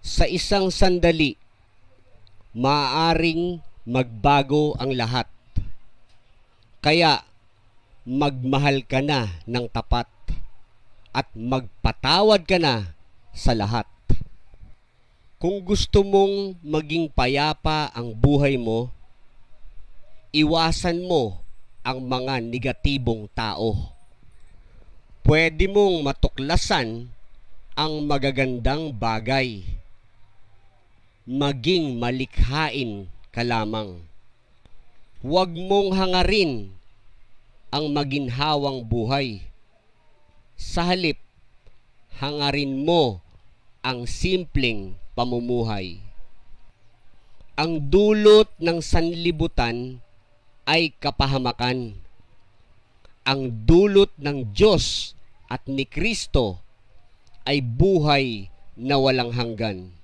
Sa isang sandali, maaaring magbago ang lahat. Kaya magmahal ka na ng tapat at magpatawad ka na sa lahat. Kung gusto mong maging payapa ang buhay mo, iwasan mo ang mga negatibong tao. Pwede mong matuklasan ang magagandang bagay. Maging malikhain ka lamang. Huwag mong hangarin ang maginhawang buhay. Sa halip, hangarin mo ang simpleng pamumuhay. Ang dulot ng sanlibutan ay kapahamakan. Ang dulot ng Diyos at ni Kristo ay buhay na walang hanggan.